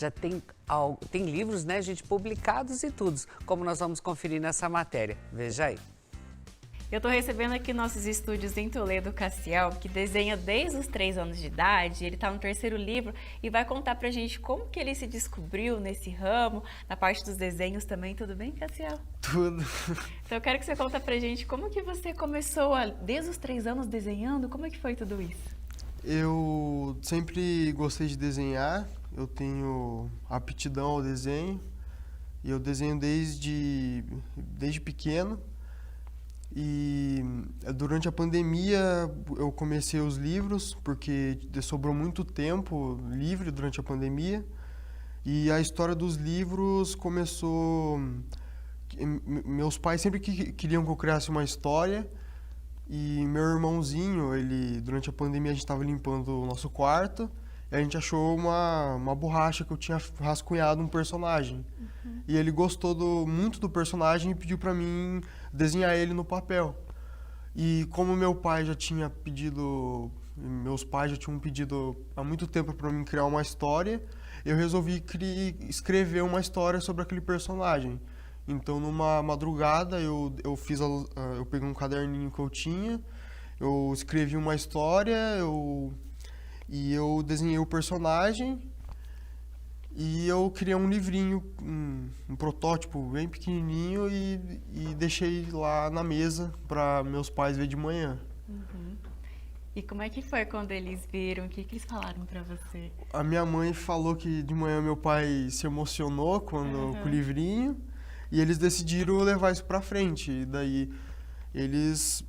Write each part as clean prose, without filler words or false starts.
Já tem livros, né, gente, publicados e tudo, como nós vamos conferir nessa matéria. Veja aí. Eu estou recebendo aqui nossos estúdios em Toledo, Cassiel, que desenha desde os 3 anos de idade. Ele está no 3º livro e vai contar pra gente como que ele se descobriu nesse ramo, na parte dos desenhos também. Tudo bem, Cassiel? Tudo. Então eu quero que você conta pra gente como que você começou desde os 3 anos desenhando, como é que foi tudo isso? Eu sempre gostei de desenhar, eu tenho aptidão ao desenho e eu desenho desde pequeno. E durante a pandemia eu comecei os livros, porque sobrou muito tempo livre durante a pandemia. E a história dos livros começou... Meus pais sempre queriam que eu criasse uma história. E meu irmãozinho, durante a pandemia a gente estava limpando o nosso quarto. E a gente achou uma borracha que eu tinha rascunhado um personagem. Uhum. E ele gostou muito do personagem e pediu para mim desenhar ele no papel. E como meus pais já tinham pedido há muito tempo para mim criar uma história, eu resolvi escrever uma história sobre aquele personagem. Então, numa madrugada, eu peguei um caderninho que eu tinha, eu escrevi uma história, e eu desenhei o personagem e eu criei um livrinho, um protótipo bem pequenininho e deixei lá na mesa para meus pais ver de manhã. Uhum. E como é que foi quando eles viram? O que eles falaram para você? A minha mãe falou que de manhã meu pai se emocionou com o livrinho e eles decidiram levar isso para frente. E daí eles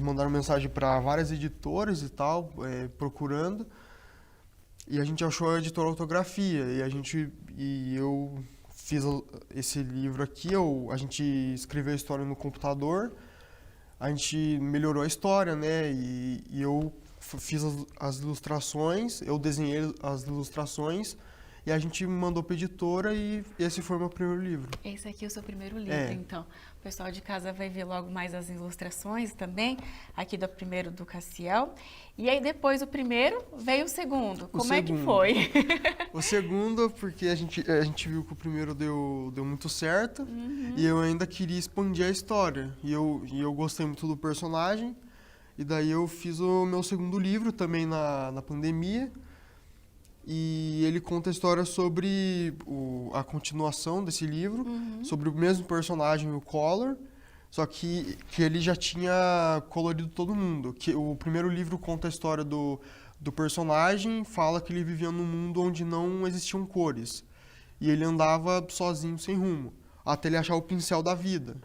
mandaram mensagem para várias editoras e tal, procurando, e a gente achou a editora Autografia, e eu fiz esse livro aqui, a gente escreveu a história no computador, a gente melhorou a história, né, e eu fiz as ilustrações, eu desenhei as ilustrações, e a gente mandou para a editora e esse foi o meu primeiro livro. Esse aqui é o seu primeiro livro, então. O pessoal de casa vai ver logo mais as ilustrações também, aqui do primeiro do Cassiel. E aí depois do primeiro veio o segundo. Como é que foi? O segundo, porque a gente viu que o primeiro deu muito certo, e eu ainda queria expandir a história. E eu gostei muito do personagem, e daí eu fiz o meu segundo livro também na pandemia. E ele conta a história sobre a continuação desse livro, sobre o mesmo personagem, o Collor, só que ele já tinha colorido todo mundo. O primeiro livro conta a história do personagem, fala que ele vivia num mundo onde não existiam cores. E ele andava sozinho, sem rumo, até ele achar o pincel da vida.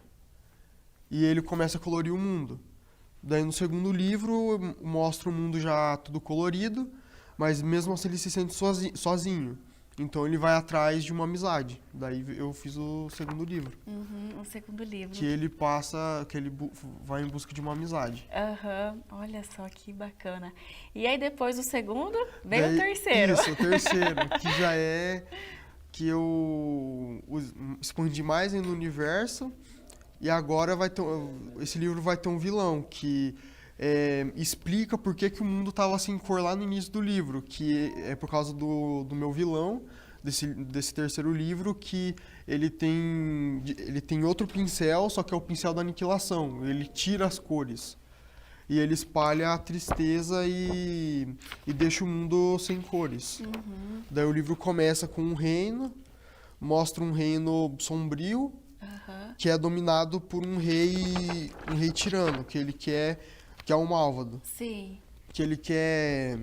E ele começa a colorir o mundo. Daí no segundo livro mostra o mundo já tudo colorido, mas mesmo assim ele se sente sozinho. Então ele vai atrás de uma amizade. Daí eu fiz o segundo livro. O segundo livro. Que ele vai em busca de uma amizade. Olha só que bacana. E aí depois do segundo, veio o terceiro. Isso, o terceiro, que já é que eu expandi mais no universo. E agora esse livro vai ter um vilão que... explica por que o mundo estava sem cor lá no início do livro, que é por causa do meu vilão, desse terceiro livro, que ele tem outro pincel, só que é o pincel da aniquilação, ele tira as cores. E ele espalha a tristeza e deixa o mundo sem cores. Daí o livro começa com um reino, mostra um reino sombrio, que é dominado por um rei tirano, que é um Malvado. Sim. Que ele quer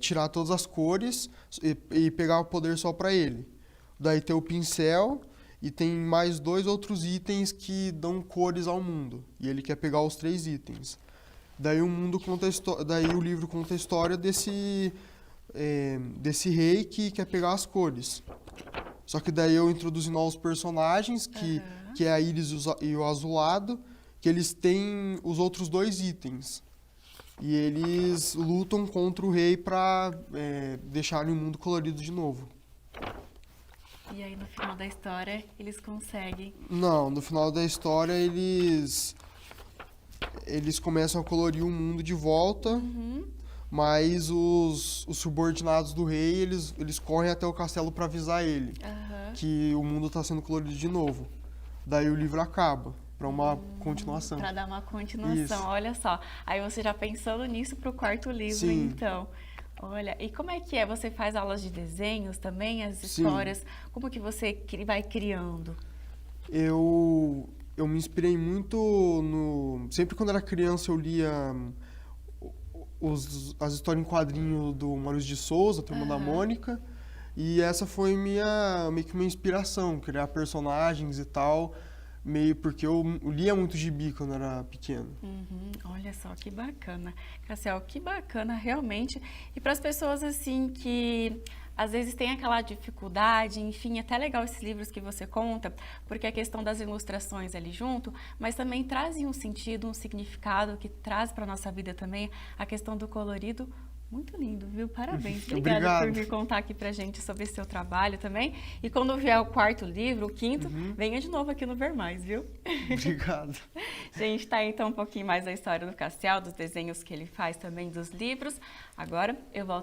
tirar todas as cores e pegar o poder só para ele. Daí tem o pincel e tem mais 2 outros itens que dão cores ao mundo. E ele quer pegar os 3 itens. Daí o livro conta a história desse rei que quer pegar as cores. Só que daí eu introduzi novos personagens, que é a Íris e o Azulado, que eles têm os outros 2 itens. E eles lutam contra o rei para deixarem o mundo colorido de novo. E aí no final da história eles conseguem? Não, no final da história eles começam a colorir o mundo de volta, mas os subordinados do rei, eles correm até o castelo para avisar ele que o mundo está sendo colorido de novo. Daí o livro acaba, para uma continuação. Para dar uma continuação, Isso. olha só. Aí você já pensando nisso para o quarto livro, Sim. então. Olha, e como é que é? Você faz aulas de desenhos também, as Sim. histórias? Como que você vai criando? Eu me inspirei muito no... Sempre quando era criança eu lia as histórias em quadrinho do Maurício de Souza, Turma da Mônica, e essa foi meio que uma inspiração, criar personagens e tal, meio porque eu lia muito gibi quando era pequeno. Olha só, que bacana. Cassiel, que bacana, realmente. E para as pessoas, assim, que às vezes tem aquela dificuldade, enfim, é até legal esses livros que você conta, porque a questão das ilustrações ali junto, mas também trazem um sentido, um significado que traz para a nossa vida também a questão do colorido. Muito lindo, viu? Parabéns. Obrigada Obrigado. por me contar aqui pra gente sobre esse seu trabalho também. E quando vier o quarto livro, o quinto, venha de novo aqui no Ver Mais, viu? Obrigado. Gente, tá aí então um pouquinho mais da história do Cassiel, dos desenhos que ele faz também, dos livros. Agora eu volto